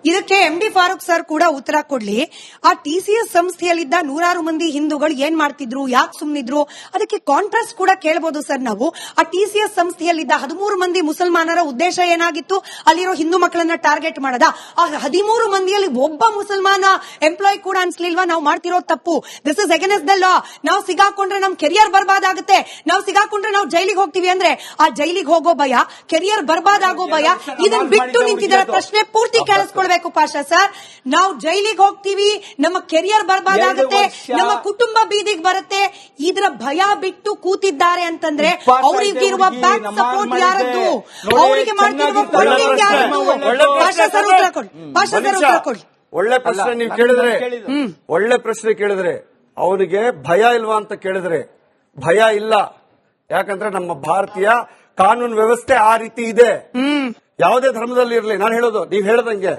ಇದಕ್ಕೆ MD Farooq sir ಕೂಡ ಉತ್ತರ ಕೊಡ್ಲಿ. ಆ TCS ಸಂಸ್ಥೆಯಲ್ಲಿದ್ದ ನೂರಾರು ಮಂದಿ ಹಿಂದೂಗಳು ಏನ್ ಮಾಡ್ತಿದ್ರು, ಯಾಕೆ ಸುಮ್ನಿದ್ರು, ಅದಕ್ಕೆ ಕಾಂಟ್ರಾಸ್ಟ್ ಕೂಡ ಕೇಳಬಹುದು ಸರ್ ನಾವು. ಆ TCS ಸಂಸ್ಥೆಯಲ್ಲಿದ್ದ 13 ಮಂದಿ ಮುಸಲ್ಮಾನರ ಉದ್ದೇಶ ಏನಾಗಿತ್ತು? ಅಲ್ಲಿರೋ ಹಿಂದೂ ಮಕ್ಕಳನ್ನ ಟಾರ್ಗೆಟ್ ಮಾಡದ. ಆ 13 ಮಂದಿಯಲ್ಲಿ ಒಬ್ಬ ಮುಸಲ್ಮಾನ ಎಂಪ್ಲಾಯ್ ಕೂಡ ಅನ್ಸ್ಲಿಲ್ವಾ ನಾವು ಮಾಡ್ತಿರೋ ತಪ್ಪು? This is against the law. ನಾವು ಸಿಗಾಕೊಂಡ್ರೆ ನಮ್ ಕೆರಿಯರ್ ಬರ್ಬಾದ್ ಆಗುತ್ತೆ. ನಾವು ಸಿಗಾಕೊಂಡ್ರೆ ನಾವು ಜೈಲಿಗೆ ಹೋಗ್ತೀವಿ ಅಂದ್ರೆ ಆ ಜೈಲಿಗೆ ಹೋಗೋ ಭಯ, ಕೆರಿಯರ್ ಬರ್ಬಾದ್ ಆಗೋ ಭಯ, ಇದನ್ನ ಬಿಟ್ಟು ನಿಂತಿದ್ದಾರೆ. ಪ್ರಶ್ನೆ ಪೂರ್ತಿ ಕೇಳಿಸ್ಕೊಳ್ಬೇಕು ಪಾಷಾ ಸರ್. ನಾವು ಜೈಲಿಗೆ ಹೋಗ್ತೀವಿ, ನಮ್ಮ ಕೆರಿಯರ್ ಬರ್ಬಾದ್ ಆಗುತ್ತೆ, ನಮ್ಮ ಕುಟುಂಬ ಬೀದಿಗೆ ಬರುತ್ತೆ, ಇದರ ಭಯ ಬಿಟ್ಟು ಕೂತಿದ್ದಾರೆ ಅಂತಂದ್ರೆ ಅವರಿಗಿರುವ ಬ್ಯಾಕ್ ಸಪೋರ್ಟ್ ಯಾರದ್ದು? ಅವರಿಗೆ ಮಾಡ್ತಿರುವ ಫಂಡಿಂಗ್ ಯಾರದ್ದು? ಪಾಷಾ ಸರ್ ಉತ್ತರ ಕೊಡಿ. ಪಾಷಾ ಸರ್ ಉತ್ತರ ಕೊಡಿ. ಒಳ್ಳೆ ಪ್ರಶ್ನೆ ನೀವು ಕೇಳಿದ್ರೆ, ಒಳ್ಳೆ ಪ್ರಶ್ನೆ ಕೇಳಿದ್ರೆ, ಅವನಿಗೆ ಭಯ ಇಲ್ವಾ ಅಂತ ಕೇಳಿದ್ರೆ ಭಯ ಇಲ್ಲ. ಯಾಕಂದ್ರೆ ನಮ್ಮ ಭಾರತೀಯ ಕಾನೂನು ವ್ಯವಸ್ಥೆ ಆ ರೀತಿ ಇದೆ. ಯಾವುದೇ ಧರ್ಮದಲ್ಲಿ ಇರಲಿ, ನಾನು ಹೇಳೋದು ನೀವು ಹೇಳದಂಗೆ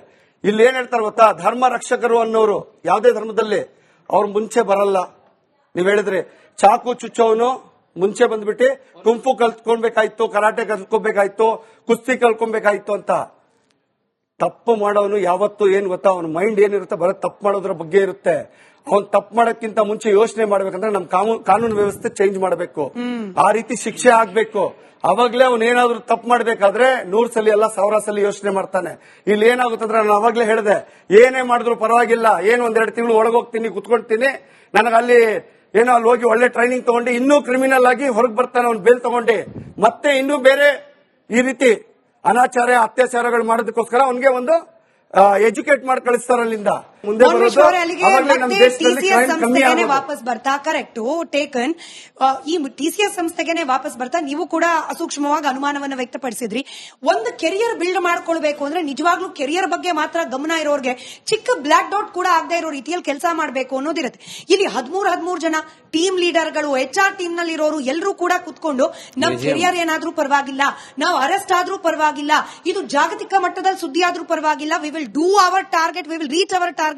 ಇಲ್ಲಿ ಏನ್ ಹೇಳ್ತಾರೆ ಗೊತ್ತಾ, ಧರ್ಮ ರಕ್ಷಕರು ಅನ್ನೋರು ಯಾವುದೇ ಧರ್ಮದಲ್ಲಿ ಅವ್ರು ಮುಂಚೆ ಬರಲ್ಲ. ನೀವ್ ಹೇಳಿದ್ರೆ ಚಾಕು ಚುಚ್ಚೋನು ಮುಂಚೆ ಬಂದ್ಬಿಟ್ಟು ಕುಂಫು ಕಲ್ತ್ಕೊಳ್ಬೇಕಾಯ್ತು, ಕರಾಟೆ ಕಲ್ತ್ಕೊಬೇಕಾಯ್ತು, ಕುಸ್ತಿ ಕಲ್ತ್ಕೊಬೇಕಾಯ್ತು ಅಂತ. ತಪ್ಪು ಮಾಡೋನು ಯಾವತ್ತು ಏನ್ ಗೊತ್ತಾ, ಅವನ ಮೈಂಡ್ ಏನಿರುತ್ತೆ ಬರೋ ತಪ್ಪು ಮಾಡೋದ್ರ ಬಗ್ಗೆ ಇರುತ್ತೆ. ಅವ್ನು ತಪ್ಪು ಮಾಡೋಕ್ಕಿಂತ ಮುಂಚೆ ಯೋಚನೆ ಮಾಡ್ಬೇಕಂದ್ರೆ ನಮ್ ಕಾನೂನು ವ್ಯವಸ್ಥೆ ಚೇಂಜ್ ಮಾಡಬೇಕು. ಆ ರೀತಿ ಶಿಕ್ಷೆ ಆಗ್ಬೇಕು. ಅವಾಗ್ಲೇ ಅವ್ನು ಏನಾದ್ರು ತಪ್ಪು ಮಾಡ್ಬೇಕಾದ್ರೆ 100 ಸಲ ಅಲ್ಲ 1000 ಸಲ ಯೋಚನೆ ಮಾಡ್ತಾನೆ. ಇಲ್ಲಿ ಏನಾಗುತ್ತಂದ್ರೆ ನಾನು ಅವಾಗ್ಲೇ ಹೇಳಿದೆ, ಏನೇ ಮಾಡಿದ್ರು ಪರವಾಗಿಲ್ಲ, ಏನು 1-2 ತಿಂಗಳು ಒಳಗೋಗ್ತೀನಿ, ಕುತ್ಕೊಳ್ತೀನಿ, ನನಗೆ ಅಲ್ಲಿ ಏನೋ ಅಲ್ಲಿ ಹೋಗಿ ಒಳ್ಳೆ ಟ್ರೈನಿಂಗ್ ತಗೊಂಡು ಇನ್ನೂ ಕ್ರಿಮಿನಲ್ ಆಗಿ ಹೊರಗೆ ಬರ್ತಾನೆ ಅವ್ನು ಬೇಲ್ ತಗೊಂಡು, ಮತ್ತೆ ಇನ್ನೂ ಬೇರೆ ಈ ರೀತಿ ಅನಾಚಾರ ಅತ್ಯಾಚಾರಗಳು ಮಾಡೋದಕ್ಕೋಸ್ಕರ ಅವನಿಗೆ ಒಂದು ಎಜುಕೇಟ್ ಮಾಡಿ ಕಳಿಸ್ತಾರೆ ಅಲ್ಲಿಂದ. ಮುಂದೆ ವಾಪಸ್ ಬರ್ತಾ ಕರೆಕ್ಟ್ ಟೇಕನ್ ಈ TCS ಸಂಸ್ಥೆಗೆ ವಾಪಸ್ ಬರ್ತಾ ನೀವು ಕೂಡ ಅಸೂಕ್ಷ್ಮವಾಗಿ ಅನುಮಾನವನ್ನ ವ್ಯಕ್ತಪಡಿಸಿದ್ರಿ. ಒಂದು ಕೆರಿಯರ್ ಬಿಲ್ಡ್ ಮಾಡ್ಕೊಳ್ಬೇಕು ಅಂದ್ರೆ ನಿಜವಾಗ್ಲೂ ಕೆರಿಯರ್ ಬಗ್ಗೆ ಮಾತ್ರ ಗಮನ ಇರೋರ್ಗೆ ಚಿಕ್ಕ ಬ್ಲಾಕ್ ಡಾಟ್ ಕೂಡ ಆಗದೆ ಇರೋ ರೀತಿಯಲ್ಲಿ ಕೆಲಸ ಮಾಡಬೇಕು ಅನ್ನೋದಿರುತ್ತೆ. ಇಲ್ಲಿ 13 ಜನ ಟೀಮ್ ಲೀಡರ್ಗಳು, HR ಟೀಮ್ ನಲ್ಲಿ ಇರೋರು ಎಲ್ಲರೂ ಕೂಡ ಕುತ್ಕೊಂಡು ನಮ್ ಕೆರಿಯರ್ ಏನಾದ್ರೂ ಪರವಾಗಿಲ್ಲ, ನಾವು ಅರೆಸ್ಟ್ ಆದ್ರೂ ಪರವಾಗಿಲ್ಲ, ಇದು ಜಾಗತಿಕ ಮಟ್ಟದಲ್ಲಿ ಸುದ್ದಿ ಆದ್ರೂ ಪರವಾಗಿಲ್ಲ, we will do our target, we will reach our target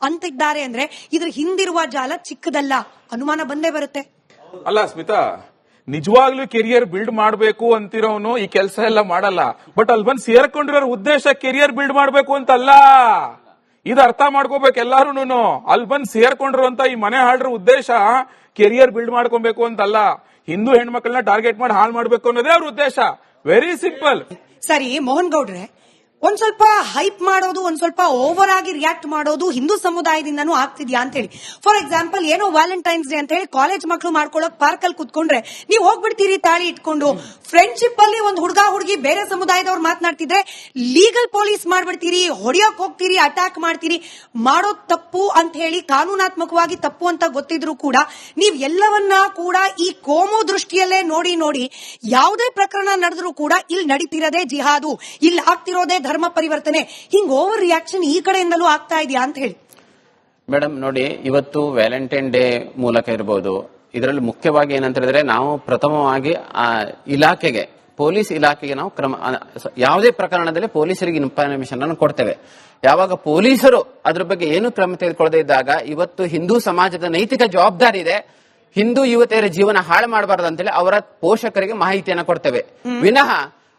ಅಂತಿದ್ದಾರೆ ಅಂದ್ರೆ ಇದ್ರ ಹಿಂದಿರುವ ಜಾಲ ಚಿಕ್ಕದಲ್ಲ. ಅನುಮಾನ ಬಂದೇ ಬರುತ್ತೆ. ಅಲ್ಲ ಸ್ಮಿತಾ, ನಿಜವಾಗ್ಲೂ ಕೆರಿಯರ್ ಬಿಲ್ಡ್ ಮಾಡಬೇಕು ಅಂತಿರೋನು ಈ ಕೆಲಸ ಎಲ್ಲ ಮಾಡಲ್ಲ. ಬಟ್ ಅಲ್ಲಿ ಬಂದು ಸೇರ್ಕೊಂಡಿರೋ ಉದ್ದೇಶ ಕೆರಿಯರ್ ಬಿಲ್ಡ್ ಮಾಡಬೇಕು ಅಂತಲ್ಲ. ಇದು ಅರ್ಥ ಮಾಡ್ಕೋಬೇಕು ಎಲ್ಲಾರು. ಅಲ್ಲಿ ಬಂದು ಸೇರ್ಕೊಂಡಿರುವಂತ ಈ ಮನೆ ಹಾಳ್ರ ಉದ್ದೇಶ ಕೆರಿಯರ್ ಬಿಲ್ಡ್ ಮಾಡ್ಕೊಬೇಕು ಅಂತಲ್ಲ. ಹಿಂದೂ ಹೆಣ್ಮಕ್ಳನ್ನ ಟಾರ್ಗೆಟ್ ಮಾಡಿ ಹಾಳು ಮಾಡ್ಬೇಕು ಅನ್ನೋದೇ ಅವ್ರ ಉದ್ದೇಶ. Very simple. ಸರಿ ಮೋಹನ್ ಗೌಡ್ರೆ, ಒಂದ್ ಸ್ವಲ್ಪ ಹೈಪ್ ಮಾಡೋದು, ಒಂದ್ ಸ್ವಲ್ಪ ಓವರ್ ಆಗಿ ರಿಯಾಕ್ಟ್ ಮಾಡೋದು ಹಿಂದೂ ಸಮುದಾಯದಿಂದನೂ ಆಗ್ತಿದ್ಯಾ ಅಂತ ಹೇಳಿ. ಫಾರ್ ಎಕ್ಸಾಂಪಲ್, ಏನೋ ವ್ಯಾಲೆಂಟೈನ್ಸ್ ಡೇ ಅಂತ ಹೇಳಿ ಕಾಲೇಜ್ ಮಕ್ಕಳು ಮಾಡ್ಕೊಳ್ಳೋಕ್ ಪಾರ್ಕ್ ಅಲ್ಲಿ ಕುತ್ಕೊಂಡ್ರೆ ನೀವು ಹೋಗ್ಬಿಡ್ತೀರಿ ತಾಳಿ ಇಟ್ಕೊಂಡು. ಫ್ರೆಂಡ್ಶಿಪ್ ಅಲ್ಲಿ ಒಂದು ಹುಡುಗ ಹುಡುಗಿ ಬೇರೆ ಸಮುದಾಯದವ್ರು ಮಾತನಾಡ್ತಿದ್ರೆ ಲೀಗಲ್ ಪೊಲೀಸ್ ಮಾಡ್ಬಿಡ್ತೀರಿ, ಹೊಡೆಯೋಕ್ ಹೋಗ್ತೀರಿ, ಅಟ್ಯಾಕ್ ಮಾಡ್ತೀರಿ. ಮಾಡೋದ್ ತಪ್ಪು ಅಂತ ಹೇಳಿ ಕಾನೂನಾತ್ಮಕವಾಗಿ ತಪ್ಪು ಅಂತ ಗೊತ್ತಿದ್ರು ಕೂಡ ನೀವ್ ಎಲ್ಲವನ್ನ ಕೂಡ ಈ ಕೋಮು ದೃಷ್ಟಿಯಲ್ಲೇ ನೋಡಿ ನೋಡಿ ಯಾವುದೇ ಪ್ರಕರಣ ನಡೆದ್ರು ಕೂಡ ಇಲ್ಲಿ ನಡೀತಿರೋದೇ ಜಿಹಾದು, ಇಲ್ಲಿ ಆಗ್ತಿರೋದೇ ಧರ್ಮ ಪರಿವರ್ತನೆ. ಹಿಂಗ್ ಓವರ್ ರಿಯಾಕ್ಷನ್ ಈ ಕಡೆಯಿಂದಲೂ ಆಗ್ತಾ ಇದೆಯಾ ಅಂತ ಹೇಳಿ. ಮೇಡಮ್ ನೋಡಿ, ಇವತ್ತು ವ್ಯಾಲೆಂಟೈನ್ ಡೇ ಮೂಲಕ ಇರಬಹುದು, ಇದರಲ್ಲಿ ಮುಖ್ಯವಾಗಿ ಏನಂತ ಹೇಳಿದ್ರೆ ನಾವು ಪ್ರಥಮವಾಗಿ ಇಲಾಖೆಗೆ, ಪೊಲೀಸ್ ಇಲಾಖೆಗೆ ನಾವು ಯಾವುದೇ ಪ್ರಕರಣದಲ್ಲಿ ಪೊಲೀಸರಿಗೆ ಇನ್ಫಾರ್ಮೇಶನ್ ಅನ್ನು ಕೊಡ್ತೇವೆ. ಯಾವಾಗ ಪೊಲೀಸರು ಅದ್ರ ಬಗ್ಗೆ ಏನು ಕ್ರಮ ತೆಗೆದುಕೊಳ್ಳದೆ ಇದ್ದಾಗ ಇವತ್ತು ಹಿಂದೂ ಸಮಾಜದ ನೈತಿಕ ಜವಾಬ್ದಾರಿ ಇದೆ. ಹಿಂದೂ ಯುವತಿಯರ ಜೀವನ ಹಾಳು ಮಾಡಬಾರದು ಅಂತೇಳಿ ಅವರ ಪೋಷಕರಿಗೆ ಮಾಹಿತಿಯನ್ನು ಕೊಡ್ತೇವೆ. ವಿನಃ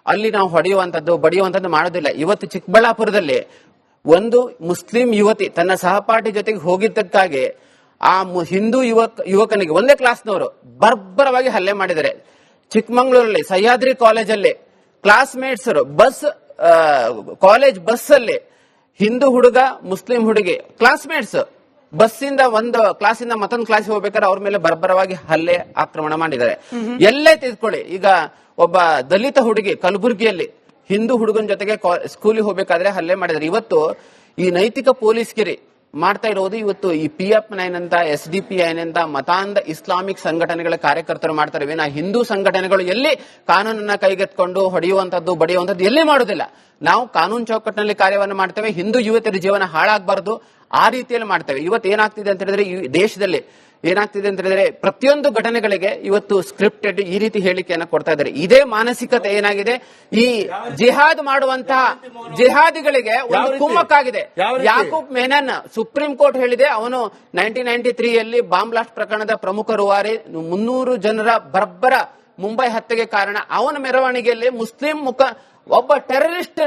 ಅಲ್ಲಿ ನಾವು ಹೊಡೆಯುವಂತದ್ದು ಬಡಿಯುವಂತದ್ದು ಮಾಡೋದಿಲ್ಲ. ಇವತ್ತು ಚಿಕ್ಕಬಳ್ಳಾಪುರದಲ್ಲಿ ಒಂದು ಮುಸ್ಲಿಂ ಯುವತಿ ತನ್ನ ಸಹಪಾಠಿ ಜೊತೆಗೆ ಹೋಗಿದ್ದಕ್ಕಾಗಿ ಆ ಹಿಂದೂ ಯುವಕನಿಗೆ ಒಂದೇ ಕ್ಲಾಸ್ನವರು ಬರ್ಬರವಾಗಿ ಹಲ್ಲೆ ಮಾಡಿದ್ದಾರೆ. ಚಿಕ್ಕಮಂಗ್ಳೂರಲ್ಲಿ ಸಹ್ಯಾದ್ರಿ ಕಾಲೇಜಲ್ಲಿ ಕ್ಲಾಸ್ಮೇಟ್ಸ್ ಕಾಲೇಜ್ ಬಸ್ ಅಲ್ಲಿ ಹಿಂದೂ ಹುಡುಗ ಮುಸ್ಲಿಂ ಹುಡುಗಿ ಕ್ಲಾಸ್ಮೇಟ್ಸ್ ಬಸ್ಸಿಂದ ಒಂದು ಕ್ಲಾಸಿಂದ ಮತ್ತೊಂದು ಕ್ಲಾಸಿಗೆ ಹೋಗ್ಬೇಕಾದ್ರೆ ಅವ್ರ ಮೇಲೆ ಬರ್ಬರವಾಗಿ ಹಲ್ಲೆ ಆಕ್ರಮಣ ಮಾಡಿದ್ದಾರೆ. ಎಲ್ಲೇ ತಿಳ್ಕೊಳ್ಳಿ, ಈಗ ಒಬ್ಬ ದಲಿತ ಹುಡುಗಿ ಕಲಬುರಗಿಯಲ್ಲಿ ಹಿಂದೂ ಹುಡುಗನ ಜೊತೆಗೆ ಸ್ಕೂಲಿಗೆ ಹೋಗ್ಬೇಕಾದ್ರೆ ಹಲ್ಲೆ ಮಾಡಿದ್ದಾರೆ. ಇವತ್ತು ಈ ನೈತಿಕ ಪೊಲೀಸ್ಗಿರಿ ಮಾಡ್ತಾ ಇರೋದು ಇವತ್ತು ಈ PF9 ಅಂತ SDPI ಅಂತ ಮತಾಂಧ ಇಸ್ಲಾಮಿಕ್ ಸಂಘಟನೆಗಳ ಕಾರ್ಯಕರ್ತರು ಮಾಡ್ತಾರೆ. ವಿನಾ ಹಿಂದೂ ಸಂಘಟನೆಗಳು ಎಲ್ಲಿ ಕಾನೂನನ್ನ ಕೈಗೆತ್ಕೊಂಡು ಹೊಡೆಯುವಂತದ್ದು ಬಡಿಯುವಂತದ್ದು ಎಲ್ಲಿ ಮಾಡುದಿಲ್ಲ. ನಾವು ಕಾನೂನು ಚೌಕಟ್ಟಿನಲ್ಲಿ ಕಾರ್ಯವನ್ನು ಮಾಡ್ತೇವೆ. ಹಿಂದೂ ಯುವತಿಯರ ಜೀವನ ಹಾಳಾಗಬಾರದು ಆ ರೀತಿಯಲ್ಲಿ ಮಾಡ್ತೇವೆ. ಇವತ್ತು ಏನಾಗ್ತಿದೆ ಅಂತ ಹೇಳಿದ್ರೆ, ಈ ದೇಶದಲ್ಲಿ ಏನಾಗ್ತಿದೆ ಅಂತ ಹೇಳಿದ್ರೆ ಪ್ರತಿಯೊಂದು ಘಟನೆಗಳಿಗೆ ಇವತ್ತು ಸ್ಕ್ರಿಪ್ಟೆಡ್ ಈ ರೀತಿ ಹೇಳಿಕೆಯನ್ನು ಕೊಡ್ತಾ ಇದ್ದಾರೆ. ಇದೇ ಮಾನಸಿಕತೆ ಏನಾಗಿದೆ, ಈ ಜಿಹಾದ್ ಮಾಡುವಂತಹ ಜಿಹಾದಿಗಳಿಗೆ ಒಂದು ಕುಮ್ಮಕ್ಕಾಗಿದೆ. ಯಾಕೂಬ್ ಮೆನನ್ ಸುಪ್ರೀಂ ಕೋರ್ಟ್ ಹೇಳಿದೆ, ಅವನು 1993ಯಲ್ಲಿ ಬಾಂಬ್ ಬ್ಲಾಸ್ಟ್ ಪ್ರಕರಣದ ಪ್ರಮುಖ ರೂವಾರಿ, 300 ಜನರ ಬರ್ಬರ ಮುಂಬೈ ಹತ್ಯೆಗೆ ಕಾರಣ. ಅವನ ಮೆರವಣಿಗೆಯಲ್ಲಿ ಮುಸ್ಲಿಂ ಒಬ್ಬ ಟೆರರಿಸ್ಟ್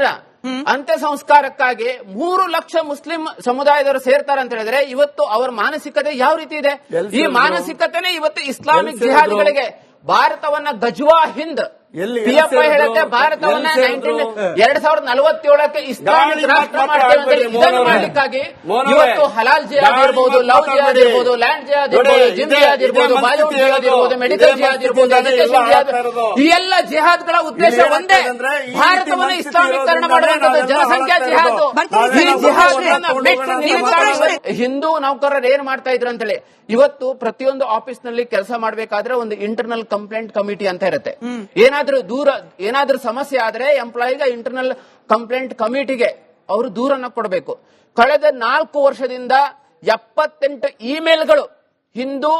ಅಂತ್ಯ ಸಂಸ್ಕಾರಕ್ಕಾಗಿ 3 ಲಕ್ಷ ಮುಸ್ಲಿಂ ಸಮುದಾಯದವರು ಸೇರ್ತಾರೆ ಅಂತ ಹೇಳಿದ್ರೆ ಇವತ್ತು ಅವರ ಮಾನಸಿಕತೆ ಯಾವ ರೀತಿ ಇದೆ? ಈ ಮಾನಸಿಕತೆನೇ ಇವತ್ತು ಇಸ್ಲಾಮಿಕ್ ಜಿಹಾದ್ಗಳಿಗೆ ಭಾರತವನ್ನ ಗಜ್ವಾ ಹಿಂದ್ ಪಿಎಫ್ಐ ಹೇಳುತ್ತೆ ಭಾರತವನ್ನ 2047ಕ್ಕೆ ಇಸ್ಲಾಮಿಕ್ ರಾಷ್ಟ್ರ ಮಾಡ್ತೇವೆ ಅಂತ ಇದನ್ನು ಮಾಡ್ಲಿಕ್ಕಾಗಿ ಇವತ್ತು ಹಲಾಲ್ ಜಿಹಾದ್ ಇರ್ಬೋದು, ಲವ್ ಜಿಹಾದ್ ಇರ್ಬೋದು, ಲ್ಯಾಂಡ್ ಜಿಹಾದ್ ಇರ್ಬೋದು, ಜಿಮ್ ಜಿಹಾದ್ ಇರ್ಬೋದು, ಬಾಲಿವುಡ್ ಜಿಹಾದ್ ಇರ್ಬೋದು, ಮೆಡಿಕಲ್ ಜಿಹಾದ್ ಇರ್ಬೋದು, ಎಜುಕೇಶನ್ ಜಿಹಾದ್, ಈ ಎಲ್ಲ ಜಿಹಾದ್ಗಳ ಉದ್ದೇಶ ಒಂದೇ, ಭಾರತವನ್ನು ಇಸ್ಲಾಮೀಕರಣ ಮಾಡುವಂತದ್ದು, ಜನಸಂಖ್ಯಾ ಜಿಹಾದ್. ಈ ಜಿಹಾದ್ ಹಿಂದೂ ನೌಕರರು ಏನ್ ಮಾಡ್ತಾ ಇದ್ರು ಅಂತೇಳಿ ಇವತ್ತು ಪ್ರತಿಯೊಂದು ಆಫೀಸ್ ನಲ್ಲಿ ಕೆಲಸ ಮಾಡಬೇಕಾದ್ರೆ ಒಂದು ಇಂಟರ್ನಲ್ ಕಂಪ್ಲೇಂಟ್ ಕಮಿಟಿ ಅಂತ ಇರುತ್ತೆ. ಏನಾದ್ರೂ ಸಮಸ್ಯೆ ಆದ್ರೆ ಎಂಪ್ಲಾಯಿಗೆ ಇಂಟರ್ನಲ್ ಕಂಪ್ಲೇಂಟ್ ಕಮಿಟಿಗೆ ಅವರು ದೂರನ್ನ ಕೊಡಬೇಕು. ಕಳೆದ 4 ವರ್ಷದಿಂದ 78 ಇಮೇಲ್ಗಳು ಹಿಂದೂ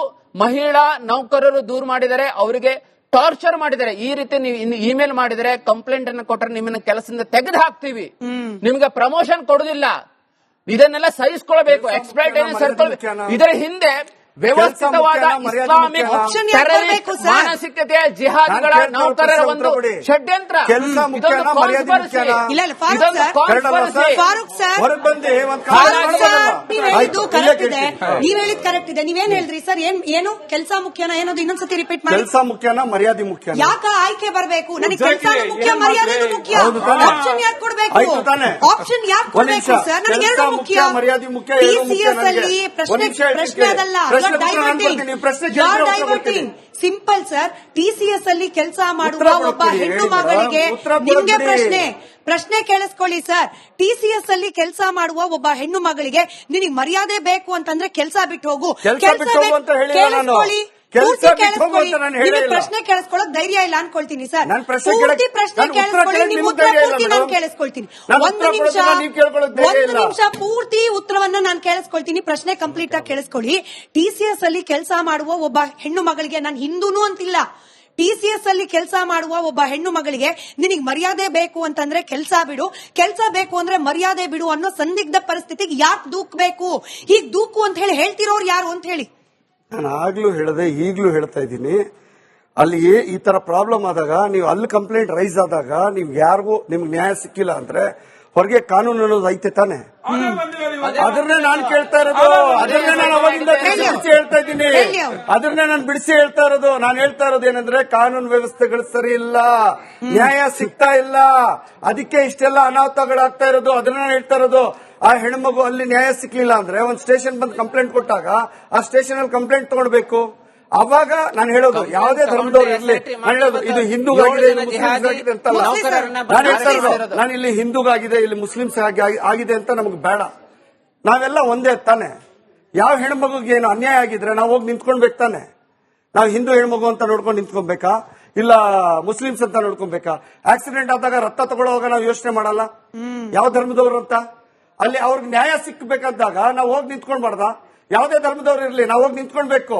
ಮಹಿಳಾ ನೌಕರರು ದೂರ ಮಾಡಿದರೆ, ಅವರಿಗೆ ಟಾರ್ಚರ್ ಮಾಡಿದರೆ, ಈ ರೀತಿ ನೀವು ಇಮೇಲ್ ಮಾಡಿದರೆ ಕಂಪ್ಲೇಂಟ್ ಅನ್ನು ಕೊಟ್ಟರೆ ನಿಮ್ಮನ್ನ ಕೆಲಸದಿಂದ ತೆಗೆದು ಹಾಕ್ತೀವಿ, ನಿಮ್ಗೆ ಪ್ರಮೋಷನ್ ಕೊಡುದಿಲ್ಲ, ಇದನ್ನೆಲ್ಲ ಸಹಿಸಿಕೊಳ್ಳಬೇಕು, ಎಕ್ಸ್ಪ್ಲೈಟೇಷನ್ ಸಹಿಸಿಕೊಳ್ಳಬೇಕು. ಇದರ ಹಿಂದೆ ವ್ಯವಸ್ಥಿತವಾದ ಇಸ್ಲಾಮಿಕ್ ಮಾನಸಿಕತೆಯ ಜಿಹಾದ್ಗಳ ನೌಕರರ ಒಂದು ಷಡ್ಯಂತ್ರ. ನೀವ್ ಹೇಳಿದ್ ಕರೆಕ್ಟ್ ಇದೆ. ನೀವೇನ್ ಹೇಳಿದ್ರಿ ಸರ್? ಏನು ಕೆಲಸ ಮುಖ್ಯನಾ ಏನದು? ಇನ್ನೊಂದ್ಸತಿ ರಿಪೀಟ್ ಮಾಡಿ. ಕೆಲಸ ಮುಖ್ಯನಾ ಮರ್ಯಾದೆ ಮುಖ್ಯ? ಯಾಕ ಆಯ್ಕೆ ಬರಬೇಕು? ನನಗೆ ಕೆಲಸ ಮುಖ್ಯ, ಮರ್ಯಾದೆ ಮುಖ್ಯ. ಆಪ್ಷನ್ ಯಾಕೆ ಕೊಡ್ಬೇಕು? ಆಪ್ಷನ್ ಯಾಕೆ ಕೊಡ್ಬೇಕು ಸರ್? ನನಗೆ ಎರಡು ಮುಖ್ಯ, ಮರ್ಯಾದೆ ಮುಖ್ಯ. TCS ಅಲ್ಲಿ ಪ್ರಶ್ನೆ ಅದಲ್ಲ, ಸಿಂಪಲ್ ಸರ್. TCS ಅಲ್ಲಿ ಕೆಲಸ ಮಾಡುವ ಒಬ್ಬ ಹೆಣ್ಣು ಮಗಳಿಗೆ ನಿಮ್ಗೆ ಪ್ರಶ್ನೆ ಕೇಳಿಸ್ಕೊಳ್ಳಿ ಸರ್. TCS ಅಲ್ಲಿ ಕೆಲಸ ಮಾಡುವ ಒಬ್ಬ ಹೆಣ್ಣು ಮಗಳಿಗೆ ನಿನಗೆ ಮರ್ಯಾದೆ ಬೇಕು ಅಂತಂದ್ರೆ ಕೆಲಸ ಬಿಟ್ಟು ಹೋಗು. ಪ್ರಶ್ನೆ ಕೇಳಿಸ್ಕೊಳ್ಳೋಕ್ ಧೈರ್ಯ ಇಲ್ಲ ಅನ್ಕೊಳ್ತೀನಿ ಸರ್. ಪೂರ್ತಿ ಪ್ರಶ್ನೆ ಕೇಳಿಸ್ಕೊಳ್ಳಿ, ನಿಮ್ ಉತ್ತರ ಪೂರ್ತಿ ನಾನು ಕೇಳಿಸ್ಕೊಳ್ತೀನಿ. ಒಂದು ನಿಮಿಷ ಪೂರ್ತಿ ಉತ್ತರವನ್ನ ನಾನು ಕೇಳಿಸ್ಕೊಳ್ತೀನಿ. ಪ್ರಶ್ನೆ ಕಂಪ್ಲೀಟ್ ಆಗಿ ಕೇಳಿಸ್ಕೊಳ್ಳಿ. TCS ಅಲ್ಲಿ ಕೆಲಸ ಮಾಡುವ ಒಬ್ಬ ಹೆಣ್ಣು ಮಗಳಿಗೆ, ನಾನು ಹಿಂದೂನು ಅಂತಿಲ್ಲ, TCS ಅಲ್ಲಿ ಕೆಲಸ ಮಾಡುವ ಒಬ್ಬ ಹೆಣ್ಣು ಮಗಳಿಗೆ ನಿನಗೆ ಮರ್ಯಾದೆ ಬೇಕು ಅಂತಂದ್ರೆ ಕೆಲಸ ಬಿಡು, ಕೆಲಸ ಬೇಕು ಅಂದ್ರೆ ಮರ್ಯಾದೆ ಬಿಡು ಅನ್ನೋ ಸಂದಿಗ್ಧ ಪರಿಸ್ಥಿತಿಗೆ ಯಾಕೆ ದೂಕ್ಬೇಕು? ಹೀಗ್ ದೂಕು ಅಂತ ಹೇಳ್ತಿರೋರು ಯಾರು ಅಂತ ಹೇಳಿ. ನಾನು ಆಗ್ಲೂ ಹೇಳದೆ ಈಗ್ಲೂ ಹೇಳ್ತಾ ಇದ್ದೀನಿ, ಅಲ್ಲಿ ಈ ತರ ಪ್ರಾಬ್ಲಮ್ ಆದಾಗ, ನೀವು ಅಲ್ಲಿ ಕಂಪ್ಲೇಂಟ್ ರೈಸ್ ಆದಾಗ ನೀವು ಯಾರಿಗೂ ನಿಮ್ಗೆ ನ್ಯಾಯ ಸಿಕ್ಕಿಲ್ಲ ಅಂದ್ರೆ ಹೊರಗೆ ಕಾನೂನು ಅನ್ನೋದು ಐತೆ ತಾನೆ? ಅದನ್ನೇ ನಾನು ಕೇಳ್ತಾ ಇರೋದು, ಅದನ್ನೇ ನಾನು ಅವಾಗಿಂದ ಬಿಡಿಸಿ ಹೇಳ್ತಾ ಇದ್ದೀನಿ, ಅದನ್ನೇ ನಾನು ಬಿಡಿಸಿ ಹೇಳ್ತಾ ಇರೋದು. ನಾನು ಹೇಳ್ತಾ ಇರೋದು ಏನಂದ್ರೆ ಕಾನೂನು ವ್ಯವಸ್ಥೆಗಳು ಸರಿ ಇಲ್ಲ, ನ್ಯಾಯ ಸಿಗ್ತಾ ಇಲ್ಲ, ಅದಕ್ಕೆ ಇಷ್ಟೆಲ್ಲ ಅನಾಹುತಗಳಾಗ್ತಾ ಇರೋದು. ಅದನ್ನ ನಾನು ಹೇಳ್ತಾ ಇರೋದು. ಆ ಹೆಣ್ಮಗು ಅಲ್ಲಿ ನ್ಯಾಯ ಸಿಕ್ಲಿಲ್ಲ ಅಂದ್ರೆ ಒಂದು ಸ್ಟೇಷನ್ ಬಂದು ಕಂಪ್ಲೇಂಟ್ ಕೊಟ್ಟಾಗ ಆ ಸ್ಟೇಷನ್ ಅಲ್ಲಿ ಕಂಪ್ಲೇಂಟ್ ತಗೊಳ್ಬೇಕು. ಅವಾಗ ನಾನು ಹೇಳೋದು ಯಾವುದೇ ಧರ್ಮದವ್ರು ಇರಲಿ, ನಾನು ಹೇಳೋದು ಇದು ಹಿಂದೂಗಾಗಿದೆ, ಇದು ಮುಸ್ಲಿಮ್ಸ್ ಆಗಿದೆ ಅಂತಲ್ಲ. ನಾನು ಹೇಳ್ತಾ ಇರೋದು, ನಾನು ಇಲ್ಲಿ ಹಿಂದೂಗಾಗಿದೆ, ಇಲ್ಲಿ ಮುಸ್ಲಿಮ್ಸ್ ಆಗಿದೆ ಅಂತ ನಮ್ಗೆ ಬೇಡ. ನಾವೆಲ್ಲ ಒಂದೇ ತಾನೆ. ಯಾವ ಹೆಣ್ಮಗುಗೆ ಏನು ಅನ್ಯಾಯ ಆಗಿದ್ರೆ ನಾವು ಹೋಗಿ ನಿಂತ್ಕೊಳ್ಬೇಕು ತಾನೆ. ನಾವು ಹಿಂದೂ ಹೆಣ್ಮಗು ಅಂತ ನೋಡ್ಕೊಂಡು ನಿಂತ್ಕೊಬೇಕಾ, ಇಲ್ಲ ಮುಸ್ಲಿಮ್ಸ್ ಅಂತ ನೋಡ್ಕೊಬೇಕಾ? ಆಕ್ಸಿಡೆಂಟ್ ಆದಾಗ ರಕ್ತ ತಗೊಳ್ಳೋವಾಗ ನಾವು ಯೋಚನೆ ಮಾಡಲ್ಲ ಯಾವ ಧರ್ಮದವರು ಅಂತ? ಅಲ್ಲಿ ಅವ್ರಿಗೆ ನ್ಯಾಯ ಸಿಕ್ಕಬೇಕಾದಾಗ ನಾವು ಹೋಗಿ ನಿಂತ್ಕೊಂಡ್ಬಾರ್ದ? ಯಾವುದೇ ಧರ್ಮದವ್ರು ಇರ್ಲಿ, ನಾವು ಹೋಗಿ ನಿಂತ್ಕೊಳ್ಬೇಕು.